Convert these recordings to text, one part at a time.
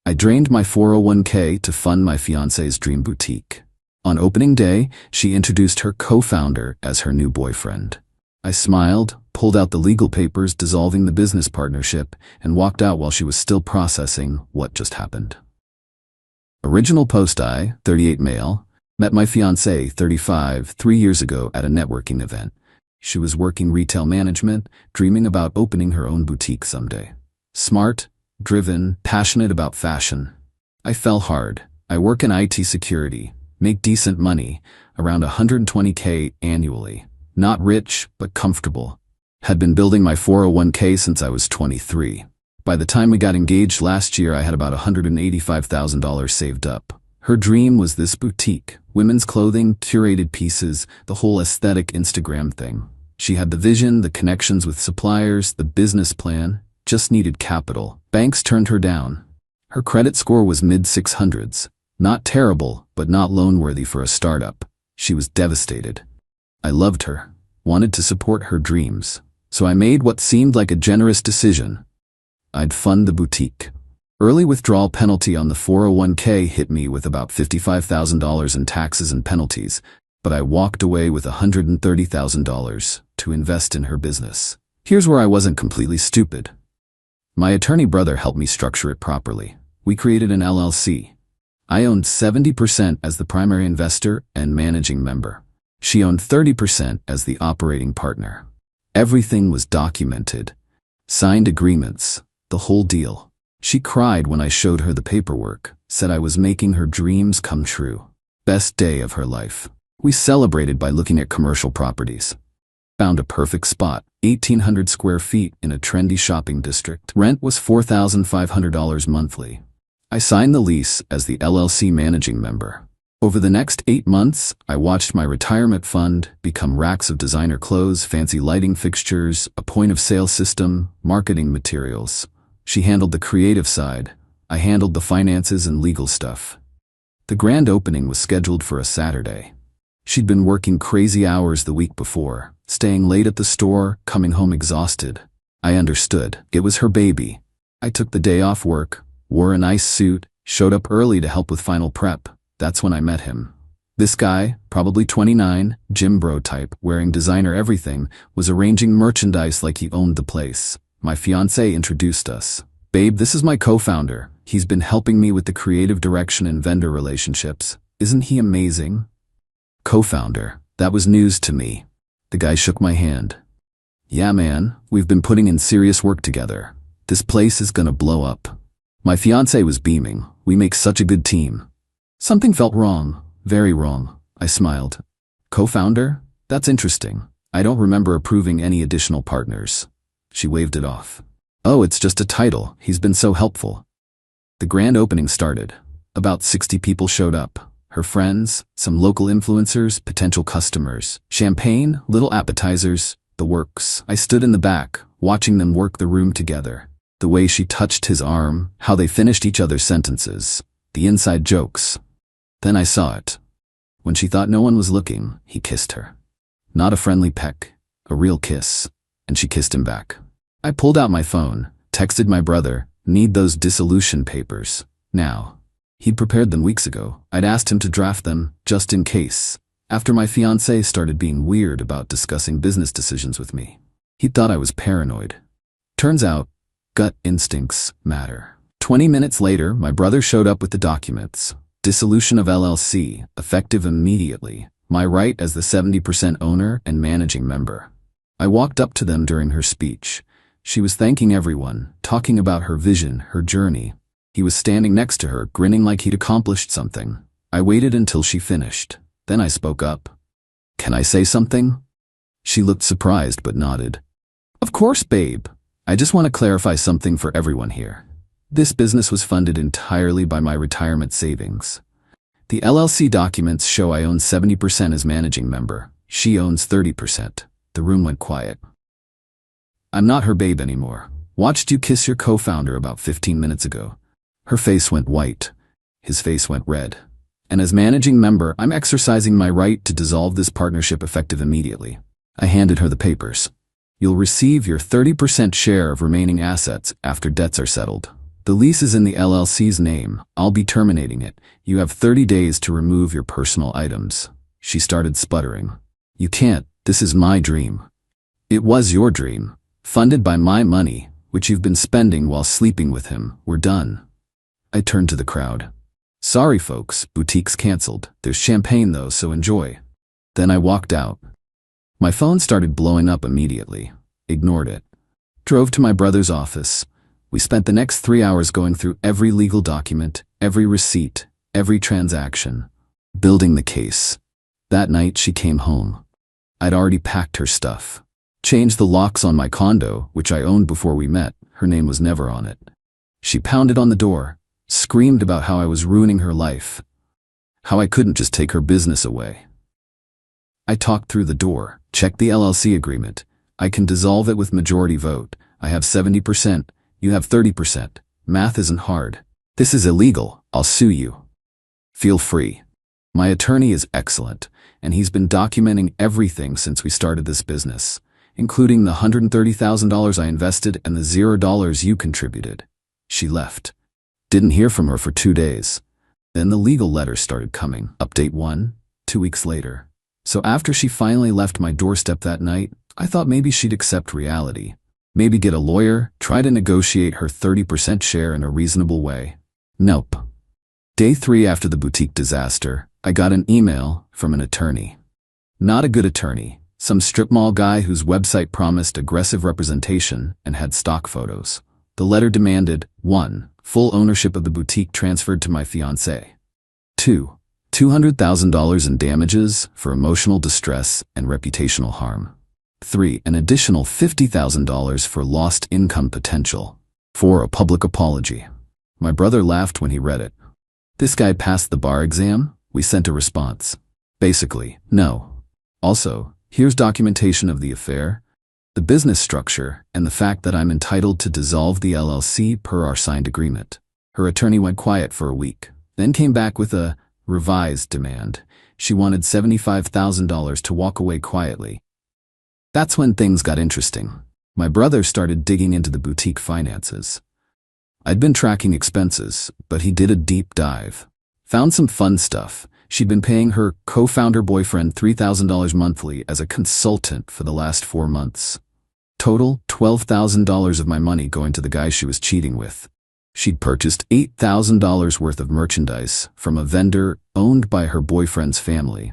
I drained my 401k to fund my fiancée's dream boutique. On opening day, she introduced her co-founder as her new boyfriend. I smiled, pulled out the legal papers dissolving the business partnership, and walked out while she was still processing what just happened. Original post: I, 38 male, met my fiancée, 35, 3 years ago at a networking event. She was working retail management, dreaming about opening her own boutique someday. Smart, driven, passionate about fashion. I fell hard. I work in IT security, make decent money, around $120K annually. Not rich, but comfortable. Had been building my 401k since I was 23. By the time we got engaged last year, I had about $185,000 saved up. Her dream was this boutique, women's clothing, curated pieces, the whole aesthetic Instagram thing. She had the vision, the connections with suppliers, the business plan, just needed capital. Banks turned her down. Her credit score was mid-600s. Not terrible, but not loan-worthy for a startup. She was devastated. I loved her, wanted to support her dreams, so I made what seemed like a generous decision. I'd fund the boutique. Early withdrawal penalty on the 401k hit me with about $55,000 in taxes and penalties, but I walked away with $130,000 to invest in her business. Here's where I wasn't completely stupid. My attorney brother helped me structure it properly. We created an LLC. I owned 70% as the primary investor and managing member. She owned 30% as the operating partner. Everything was documented. Signed agreements, the whole deal. She cried when I showed her the paperwork, said I was making her dreams come true. Best day of her life. We celebrated by looking at commercial properties. Found a perfect spot, 1,800 square feet in a trendy shopping district. Rent was $4,500 monthly. I signed the lease as the LLC managing member. Over the next 8 months, I watched my retirement fund become racks of designer clothes, fancy lighting fixtures, a point-of-sale system, marketing materials. She handled the creative side. I handled the finances and legal stuff. The grand opening was scheduled for a Saturday. She'd been working crazy hours the week before, staying late at the store, coming home exhausted. I understood. It was her baby. I took the day off work, wore a nice suit, showed up early to help with final prep. That's when I met him. This guy, probably 29, gym bro type, wearing designer everything, was arranging merchandise like he owned the place. My fiancé introduced us. Babe, this is my co-founder. He's been helping me with the creative direction and vendor relationships. Isn't he amazing? Co-founder. That was news to me. The guy shook my hand. Yeah, man, we've been putting in serious work together. This place is gonna blow up. My fiancé was beaming. We make such a good team. Something felt wrong, very wrong. I smiled. Co-founder? That's interesting. I don't remember approving any additional partners. She waved it off. Oh, it's just a title. He's been so helpful. The grand opening started. About 60 people showed up. Her friends, some local influencers, potential customers. Champagne, little appetizers, the works. I stood in the back, watching them work the room together. The way she touched his arm, how they finished each other's sentences. The inside jokes. Then I saw it. When she thought no one was looking, he kissed her. Not a friendly peck, a real kiss, and she kissed him back. I pulled out my phone, texted my brother, need those dissolution papers, now. He'd prepared them weeks ago. I'd asked him to draft them, just in case, after my fiancé started being weird about discussing business decisions with me. He thought I was paranoid. Turns out, gut instincts matter. 20 minutes later, my brother showed up with the documents. Dissolution of LLC, effective immediately. My right as the 70% owner and managing member. I walked up to them during her speech. She was thanking everyone, talking about her vision, her journey. He was standing next to her, grinning like he'd accomplished something. I waited until she finished. Then I spoke up. Can I say something? She looked surprised but nodded. Of course, babe. I just want to clarify something for everyone here. This business was funded entirely by my retirement savings. The LLC documents show I own 70% as managing member. She owns 30%. The room went quiet. I'm not her babe anymore. Watched you kiss your co-founder about 15 minutes ago. Her face went white. His face went red. And as managing member, I'm exercising my right to dissolve this partnership effective immediately. I handed her the papers. You'll receive your 30% share of remaining assets after debts are settled. The lease is in the LLC's name. I'll be terminating it. You have 30 days to remove your personal items. She started sputtering. You can't. This is my dream. It was your dream. Funded by my money, which you've been spending while sleeping with him. We're done. I turned to the crowd. Sorry folks, boutique's canceled. There's champagne though, so enjoy. Then I walked out. My phone started blowing up immediately. Ignored it. Drove to my brother's office. We spent the next 3 hours going through every legal document, every receipt, every transaction, building the case. That night she came home. I'd already packed her stuff. Changed the locks on my condo, which I owned before we met. Her name was never on it. She pounded on the door, screamed about how I was ruining her life, how I couldn't just take her business away. I talked through the door, checked the LLC agreement. I can dissolve it with majority vote. I have 70%, you have 30%. Math isn't hard. This is illegal. I'll sue you. Feel free. My attorney is excellent, and he's been documenting everything since we started this business, including the $130,000 I invested and the $0 you contributed. She left. Didn't hear from her for 2 days. Then the legal letters started coming. Update 1, 2 weeks later. So after she finally left my doorstep that night, I thought maybe she'd accept reality. Maybe get a lawyer, try to negotiate her 30% share in a reasonable way. Nope. Day 3 after the boutique disaster, I got an email from an attorney. Not a good attorney. Some strip mall guy whose website promised aggressive representation and had stock photos. The letter demanded 1. Full ownership of the boutique transferred to my fiancée. 2. $200,000 in damages for emotional distress and reputational harm. 3. An additional $50,000 for lost income potential. 4. A public apology. My brother laughed when he read it. This guy passed the bar exam? We sent a response. Basically, no. Also, here's documentation of the affair, the business structure, and the fact that I'm entitled to dissolve the LLC per our signed agreement. Her attorney went quiet for a week, then came back with a revised demand. She wanted $75,000 to walk away quietly. That's when things got interesting. My brother started digging into the boutique finances. I'd been tracking expenses, but he did a deep dive. Found some fun stuff. She'd been paying her co-founder boyfriend $3,000 monthly as a consultant for the last 4 months. Total, $12,000 of my money going to the guy she was cheating with. She'd purchased $8,000 worth of merchandise from a vendor owned by her boyfriend's family.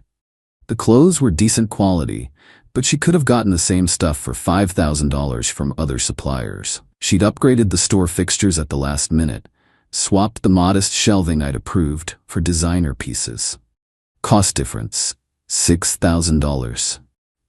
The clothes were decent quality, but she could have gotten the same stuff for $5,000 from other suppliers. She'd upgraded the store fixtures at the last minute, swapped the modest shelving I'd approved for designer pieces. Cost difference, $6,000.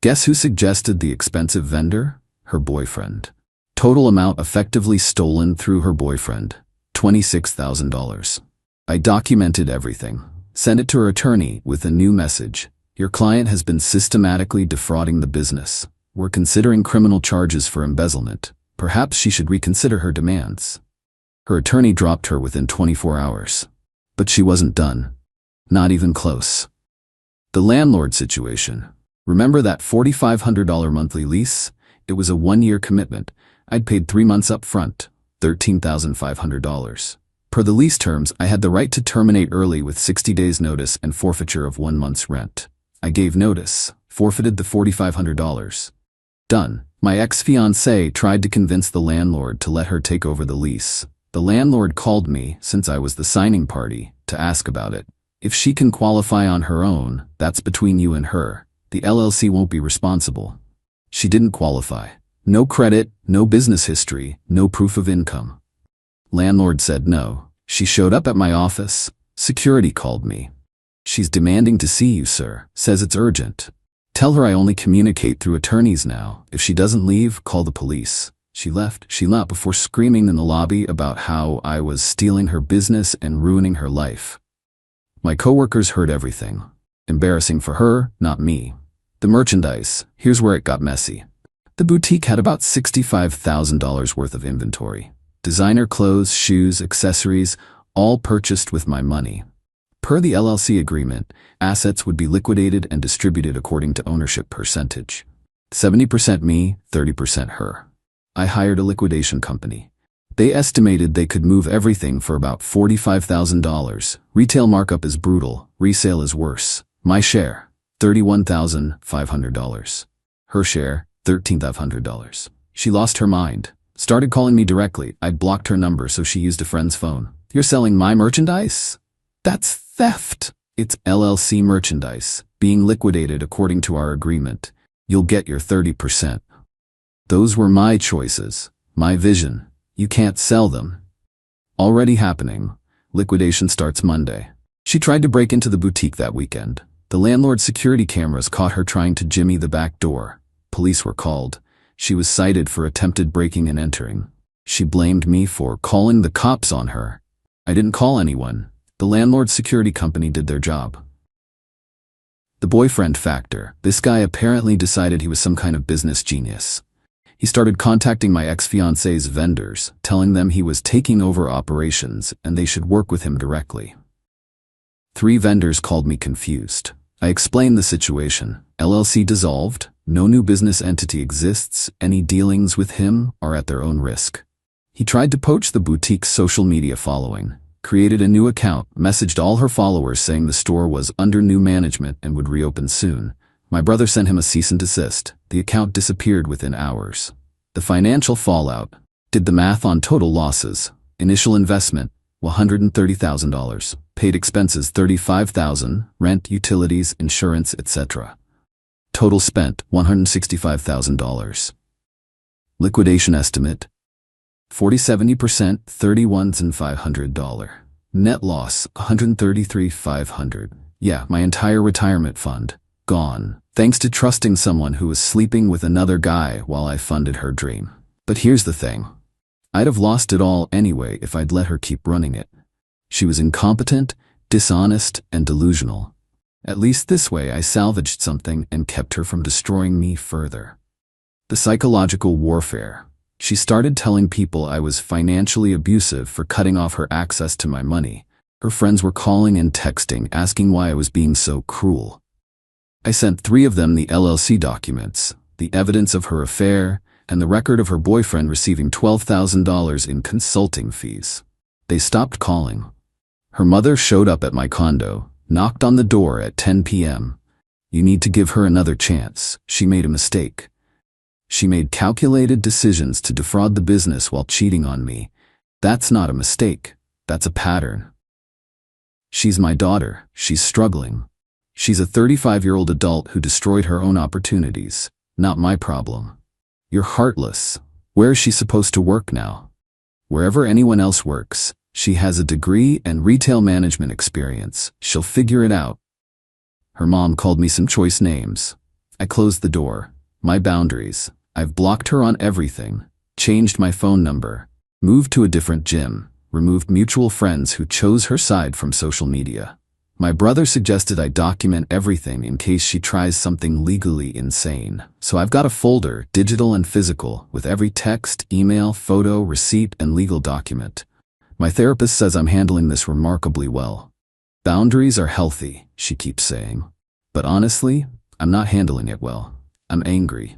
Guess who suggested the expensive vendor? Her boyfriend. Total amount effectively stolen through her boyfriend, $26,000. I documented everything, sent it to her attorney with a new message. Your client has been systematically defrauding the business. We're considering criminal charges for embezzlement. Perhaps she should reconsider her demands. Her attorney dropped her within 24 hours. But she wasn't done. Not even close. The landlord situation. Remember that $4,500 monthly lease? It was a 1-year commitment. I'd paid 3 months up front, $13,500. Per the lease terms, I had the right to terminate early with 60 days notice and forfeiture of 1 month's rent. I gave notice, forfeited the $4,500. Done. My ex-fiancée tried to convince the landlord to let her take over the lease. The landlord called me, since I was the signing party, to ask about it. If she can qualify on her own, that's between you and her. The LLC won't be responsible. She didn't qualify. No credit, no business history, no proof of income. Landlord said no. She showed up at my office. Security called me. She's demanding to see you, sir. Says it's urgent. Tell her I only communicate through attorneys now. If she doesn't leave, call the police. She left. She left before screaming in the lobby about how I was stealing her business and ruining her life. My coworkers heard everything. Embarrassing for her, not me. The merchandise. Here's where it got messy. The boutique had about $65,000 worth of inventory. Designer clothes, shoes, accessories, all purchased with my money. Per the LLC agreement, assets would be liquidated and distributed according to ownership percentage. 70% me, 30% her. I hired a liquidation company. They estimated they could move everything for about $45,000. Retail markup is brutal, resale is worse. My share, $31,500. Her share, $13,500. She lost her mind. Started calling me directly. I'd blocked her number, so she used a friend's phone. You're selling my merchandise? That's theft. It's LLC merchandise, being liquidated according to our agreement. You'll get your 30%. Those were my choices, my vision. You can't sell them. Already happening. Liquidation starts Monday. She tried to break into the boutique that weekend. The landlord's security cameras caught her trying to jimmy the back door. Police were called. She was cited for attempted breaking and entering. She blamed me for calling the cops on her. I didn't call anyone. The landlord's security company did their job. The boyfriend factor. This guy apparently decided he was some kind of business genius. He started contacting my ex-fiancée's vendors, telling them he was taking over operations and they should work with him directly. 3 vendors called me confused. I explained the situation. LLC dissolved, no new business entity exists, any dealings with him are at their own risk. He tried to poach the boutique's social media following, created a new account, messaged all her followers saying the store was under new management and would reopen soon. My brother sent him a cease and desist. The account disappeared within hours. The financial fallout. Did the math on total losses. Initial investment, $130,000. Paid expenses, $35,000, rent, utilities, insurance, etc. Total spent, $165,000. Liquidation estimate, 40-70%, $31,500. Net loss, $133,500. Yeah, my entire retirement fund. Gone. Thanks to trusting someone who was sleeping with another guy while I funded her dream. But here's the thing. I'd have lost it all anyway if I'd let her keep running it. She was incompetent, dishonest, and delusional. At least this way I salvaged something and kept her from destroying me further. The psychological warfare. She started telling people I was financially abusive for cutting off her access to my money. Her friends were calling and texting asking why I was being so cruel. I sent 3 of them the LLC documents, the evidence of her affair, and the record of her boyfriend receiving $12,000 in consulting fees. They stopped calling. Her mother showed up at my condo, knocked on the door at 10 p.m. You need to give her another chance. She made a mistake. She made calculated decisions to defraud the business while cheating on me. That's not a mistake. That's a pattern. She's my daughter. She's struggling. She's a 35-year-old adult who destroyed her own opportunities. Not my problem. You're heartless. Where is she supposed to work now? Wherever anyone else works. She has a degree and retail management experience. She'll figure it out. Her mom called me some choice names. I closed the door. My boundaries. I've blocked her on everything. Changed my phone number. Moved to a different gym. Removed mutual friends who chose her side from social media. My brother suggested I document everything in case she tries something legally insane. So I've got a folder, digital and physical, with every text, email, photo, receipt, and legal document. My therapist says I'm handling this remarkably well. Boundaries are healthy, she keeps saying. But honestly, I'm not handling it well. I'm angry.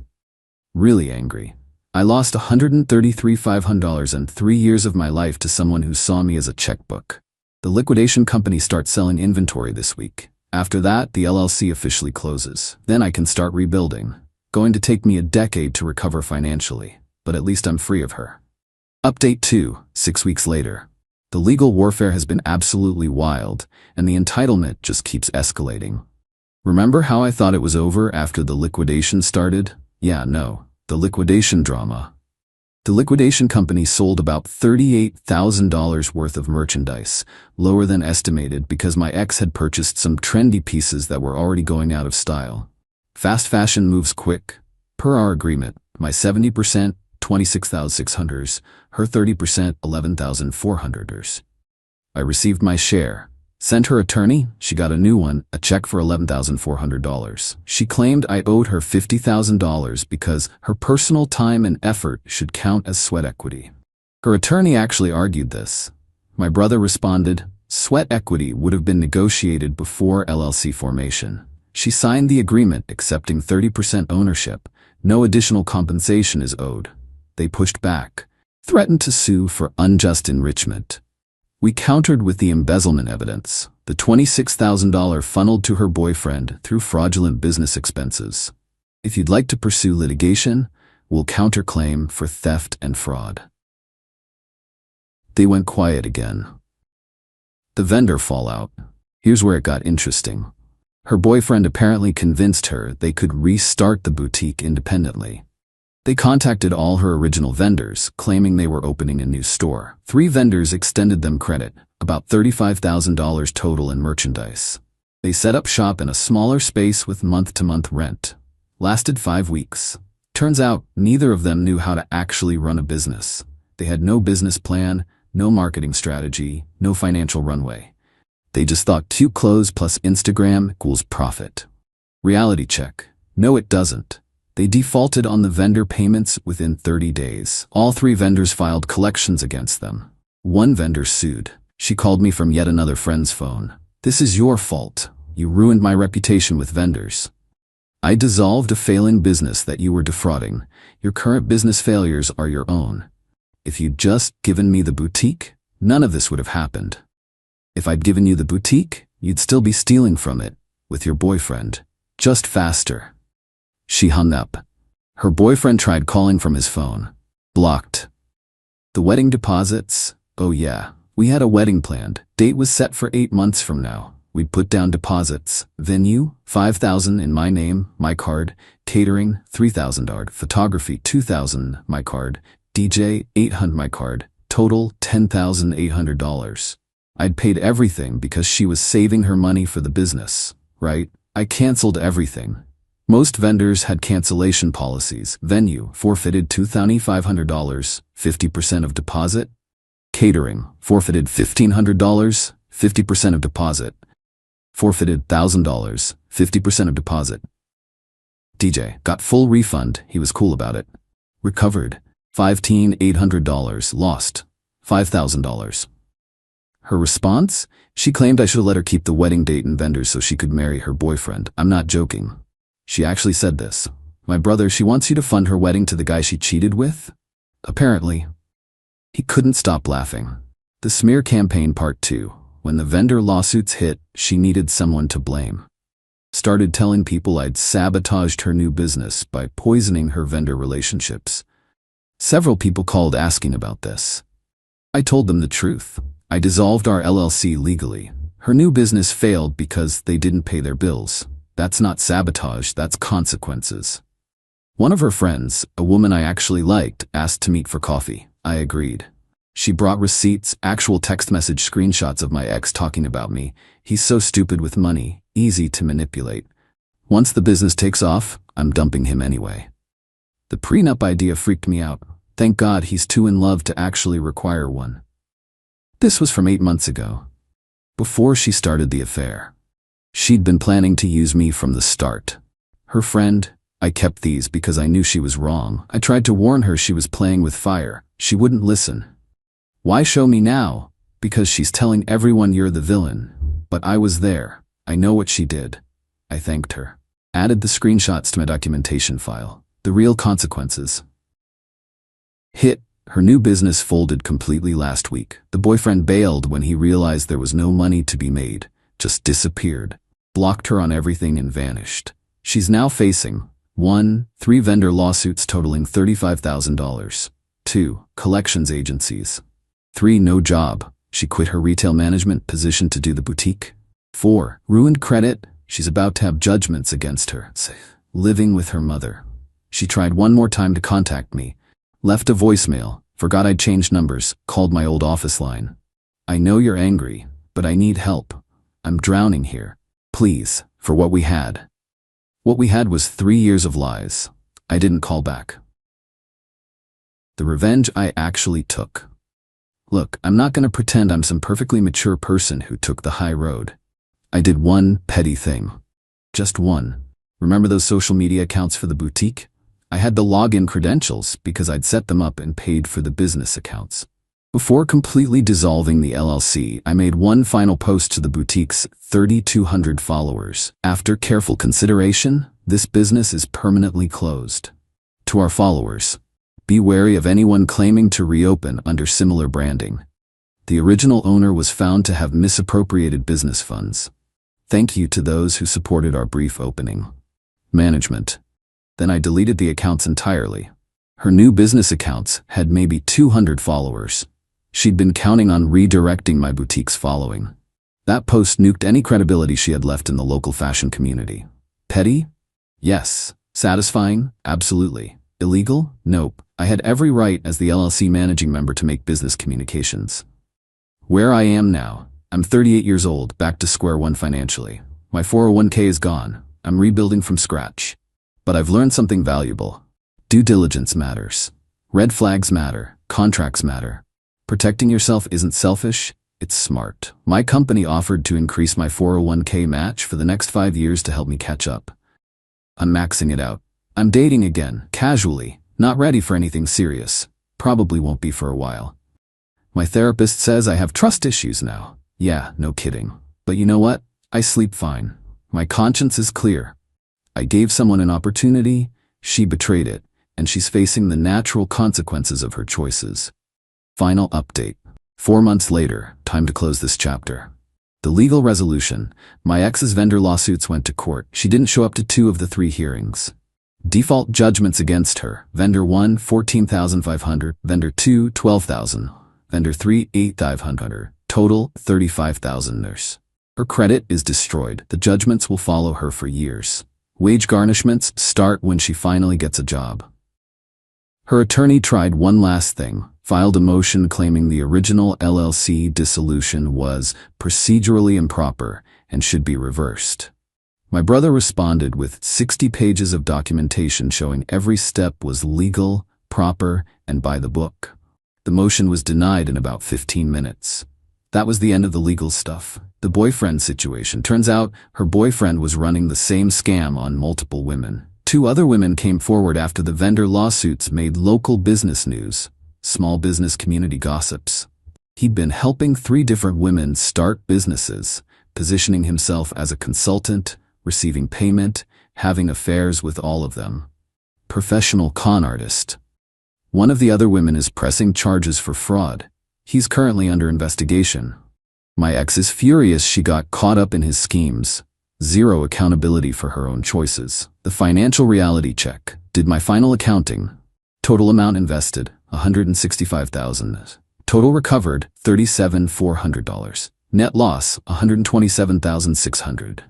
Really angry. I lost $133,500 and 3 years of my life to someone who saw me as a checkbook. The liquidation company starts selling inventory this week. After that, the LLC officially closes. Then I can start rebuilding. Going to take me a decade to recover financially, but at least I'm free of her. Update 2, 6 weeks later. The legal warfare has been absolutely wild, and the entitlement just keeps escalating. Remember how I thought it was over after the liquidation started? Yeah, no. The liquidation drama. The liquidation company sold about $38,000 worth of merchandise, lower than estimated because my ex had purchased some trendy pieces that were already going out of style. Fast fashion moves quick. Per our agreement, my 70%, $26,600, her 30%, $11,400. I received my share. Sent her attorney, she got a new one, a check for $11,400. She claimed I owed her $50,000 because her personal time and effort should count as sweat equity. Her attorney actually argued this. My brother responded, sweat equity would have been negotiated before LLC formation. She signed the agreement accepting 30% ownership. No additional compensation is owed. They pushed back. threatened to sue for unjust enrichment. We countered with the embezzlement evidence, the $26,000 funneled to her boyfriend through fraudulent business expenses. If you'd like to pursue litigation, we'll counterclaim for theft and fraud. They went quiet again. The vendor fallout. Here's where it got interesting. Her boyfriend apparently convinced her they could restart the boutique independently. They contacted all her original vendors, claiming they were opening a new store. 3 vendors extended them credit, about $35,000 total in merchandise. They set up shop in a smaller space with month-to-month rent. Lasted 5 weeks. Turns out, neither of them knew how to actually run a business. They had no business plan, no marketing strategy, no financial runway. They just thought 2 clothes plus Instagram equals profit. Reality check. No, it doesn't. They defaulted on the vendor payments within 30 days. All 3 vendors filed collections against them. 1 vendor sued. She called me from yet another friend's phone. "This is your fault. You ruined my reputation with vendors. I dissolved a failing business that you were defrauding. Your current business failures are your own. If you'd just given me the boutique, none of this would have happened. If I'd given you the boutique, you'd still be stealing from it, with your boyfriend. Just faster." She hung up. Her boyfriend tried calling from his phone. Blocked. The wedding deposits? Oh yeah, we had a wedding planned. Date was set for 8 months from now. We'd put down deposits. Venue, $5,000 in my name, my card. Catering, $3,000. Photography, $2,000, my card. DJ, $800, my card. Total, $10,800. I'd paid everything because she was saving her money for the business, right? I canceled everything. Most vendors had cancellation policies. Venue, forfeited $2,500, 50% of deposit. Catering, forfeited $1,500, 50% of deposit. Forfeited $1,000, 50% of deposit. DJ, got full refund, he was cool about it. Recovered, $15,800, lost, $5,000. Her response? She claimed I should have let her keep the wedding date and vendors so she could marry her boyfriend. I'm not joking. She actually said this. "My brother, she wants you to fund her wedding to the guy she cheated with?" Apparently. He couldn't stop laughing. The smear campaign part 2. When the vendor lawsuits hit, she needed someone to blame. Started telling people I'd sabotaged her new business by poisoning her vendor relationships. Several people called asking about this. I told them the truth. I dissolved our LLC legally. Her new business failed because they didn't pay their bills. That's not sabotage, that's consequences. One of her friends, a woman I actually liked, asked to meet for coffee. I agreed. She brought receipts, actual text message screenshots of my ex talking about me. He's so stupid with money, easy to manipulate. Once the business takes off, I'm dumping him anyway. The prenup idea freaked me out. Thank God he's too in love to actually require one. This was from 8 months ago, before she started the affair. She'd been planning to use me from the start. Her friend, I kept these because I knew she was wrong. I tried to warn her she was playing with fire. She wouldn't listen. Why show me now? Because she's telling everyone you're the villain. But I was there. I know what she did. I thanked her. Added the screenshots to my documentation file. The real consequences. Hit. Her new business folded completely last week. The boyfriend bailed when he realized there was no money to be made. Just disappeared. Blocked her on everything and vanished. She's now facing 1. 3 vendor lawsuits totaling $35,000. 2. Collections agencies. 3. No job. She quit her retail management position to do the boutique. 4. Ruined credit. She's about to have judgments against her. Living with her mother. She tried one more time to contact me. Left a voicemail. Forgot I'd changed numbers. Called my old office line. I know you're angry, but I need help. I'm drowning here. Please, for what we had. What we had was 3 years of lies. I didn't call back. The revenge I actually took. Look, I'm not going to pretend I'm some perfectly mature person who took the high road. I did one petty thing. Just one. Remember those social media accounts for the boutique? I had the login credentials because I'd set them up and paid for the business accounts. Before completely dissolving the LLC, I made one final post to the boutique's 3,200 followers. After careful consideration, this business is permanently closed. To our followers, Be wary of anyone claiming to reopen under similar branding. The original owner was found to have misappropriated business funds. Thank you to those who supported our brief opening. Management. Then I deleted the accounts entirely. Her new business accounts had maybe 200 followers. She'd been counting on redirecting my boutique's following. That post nuked any credibility she had left in the local fashion community. Petty? Yes. Satisfying? Absolutely. Illegal? Nope. I had every right as the LLC managing member to make business communications. Where I am now, I'm 38 years old, back to square one financially. My 401k is gone. I'm rebuilding from scratch. But I've learned something valuable. Due diligence matters. Red flags matter. Contracts matter. Protecting yourself isn't selfish, it's smart. My company offered to increase my 401k match for the next 5 years to help me catch up. I'm maxing it out. I'm dating again, casually, not ready for anything serious. Probably won't be for a while. My therapist says I have trust issues now. Yeah, no kidding. But you know what? I sleep fine. My conscience is clear. I gave someone an opportunity, she betrayed it, and she's facing the natural consequences of her choices. Final update. 4 months later, time to close this chapter. The legal resolution. My ex's vendor lawsuits went to court. She didn't show up to 2 of the 3 hearings. Default judgments against her. Vendor 1, $14,500. Vendor 2, $12,000. Vendor 3, $8,500. Total, $35,000. Her credit is destroyed. The judgments will follow her for years. Wage garnishments start when she finally gets a job. Her attorney tried one last thing, filed a motion claiming the original LLC dissolution was procedurally improper and should be reversed. My brother responded with 60 pages of documentation showing every step was legal, proper, and by the book. The motion was denied in about 15 minutes. That was the end of the legal stuff. The boyfriend situation. Turns out her boyfriend was running the same scam on multiple women. 2 other women came forward after the vendor lawsuits made local business news, small business community gossips. He'd been helping 3 different women start businesses, positioning himself as a consultant, receiving payment, having affairs with all of them. Professional con artist. One of the other women is pressing charges for fraud. He's currently under investigation. My ex is furious she got caught up in his schemes. Zero accountability for her own choices. The financial reality check. Did my final accounting. Total amount invested, $165,000. Total recovered, $37,400. Net loss, $127,600.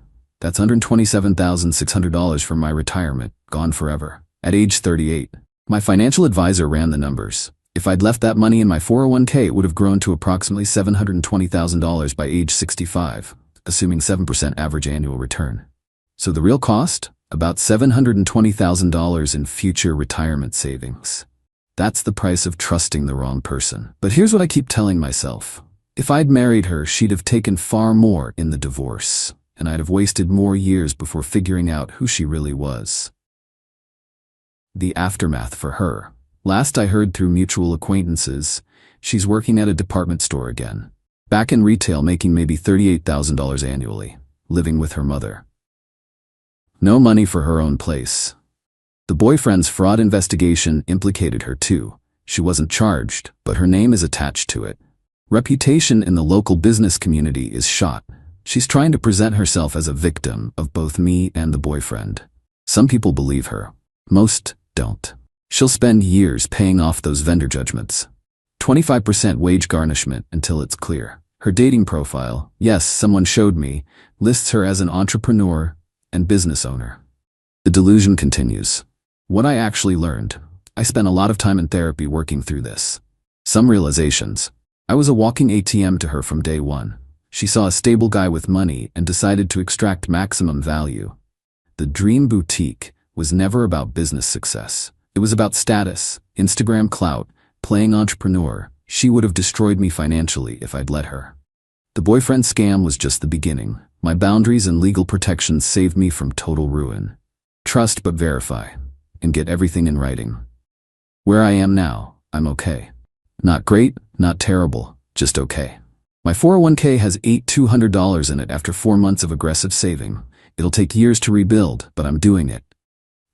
That's $127,600 from my retirement, gone forever. At age 38. My financial advisor ran the numbers. If I'd left that money in my 401k, it would have grown to approximately $720,000 by age 65, assuming 7% average annual return. So the real cost? About $720,000 in future retirement savings. That's the price of trusting the wrong person. But here's what I keep telling myself. If I'd married her, she'd have taken far more in the divorce, and I'd have wasted more years before figuring out who she really was. The aftermath for her. Last I heard through mutual acquaintances, she's working at a department store again. Back in retail, making maybe $38,000 annually, living with her mother. No money for her own place. The boyfriend's fraud investigation implicated her too. She wasn't charged, but her name is attached to it. Reputation in the local business community is shot. She's trying to present herself as a victim of both me and the boyfriend. Some people believe her. Most don't. She'll spend years paying off those vendor judgments. 25% wage garnishment until it's clear. Her dating profile, yes, someone showed me, lists her as an entrepreneur and business owner. The delusion continues. What I actually learned. I spent a lot of time in therapy working through this. Some realizations. I was a walking ATM to her from day one. She saw a stable guy with money and decided to extract maximum value. The dream boutique was never about business success. It was about status, Instagram clout, playing entrepreneur. She would have destroyed me financially if I'd let her. The boyfriend scam was just the beginning. My boundaries and legal protections saved me from total ruin. Trust but verify, and get everything in writing. Where I am now, I'm okay. Not great, not terrible, just okay. My 401k has $8,200 in it after 4 months of aggressive saving. It'll take years to rebuild, but I'm doing it.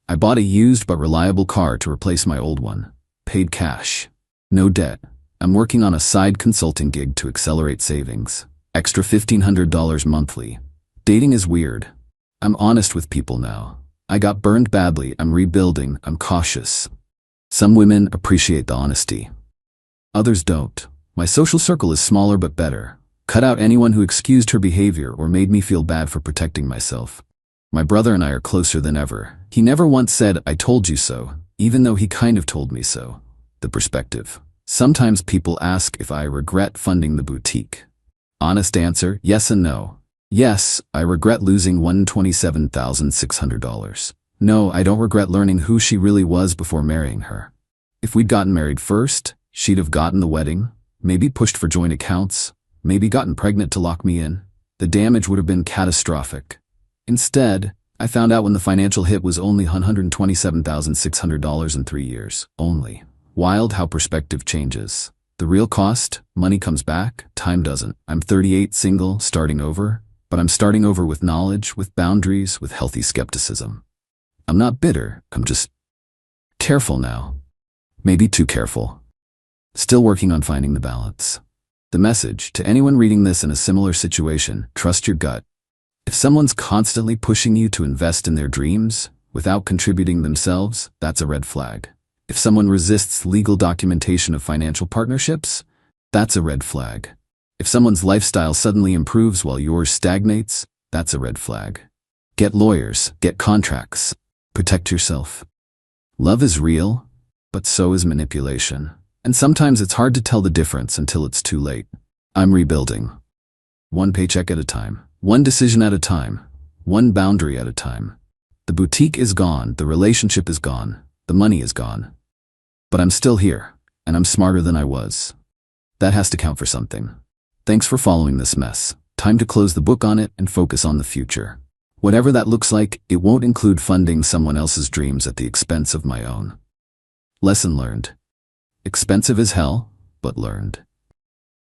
I bought a used but reliable car to replace my old one. paid cash. No debt. I'm working on a side consulting gig to accelerate savings. Extra $1,500 monthly. Dating is weird. I'm honest with people now. I got burned badly, I'm rebuilding, I'm cautious. Some women appreciate the honesty. Others don't. My social circle is smaller but better. Cut out anyone who excused her behavior or made me feel bad for protecting myself. My brother and I are closer than ever. He never once said, "I told you so," even though he kind of told me so. The perspective. Sometimes people ask if I regret funding the boutique. Honest answer, yes and no. Yes, I regret losing $127,600. No, I don't regret learning who she really was before marrying her. If we'd gotten married first, she'd have gotten the wedding, maybe pushed for joint accounts, maybe gotten pregnant to lock me in. The damage would have been catastrophic. Instead, I found out when the financial hit was only $127,600 in 3 years. Only. Wild how perspective changes. The real cost, money comes back, time doesn't. I'm 38, single, starting over, but I'm starting over with knowledge, with boundaries, with healthy skepticism. I'm not bitter, I'm just careful now. Maybe too careful. Still working on finding the balance. The message to anyone reading this in a similar situation, trust your gut. If someone's constantly pushing you to invest in their dreams without contributing themselves, that's a red flag. If someone resists legal documentation of financial partnerships, that's a red flag. If someone's lifestyle suddenly improves while yours stagnates, that's a red flag. Get lawyers, get contracts, protect yourself. Love is real, but so is manipulation. And sometimes it's hard to tell the difference until it's too late. I'm rebuilding. One paycheck at a time. One decision at a time. One boundary at a time. The boutique is gone, the relationship is gone, the money is gone. But I'm still here, and I'm smarter than I was. That has to count for something. Thanks for following this mess. Time to close the book on it and focus on the future. Whatever that looks like, it won't include funding someone else's dreams at the expense of my own. Lesson learned. Expensive as hell, but learned.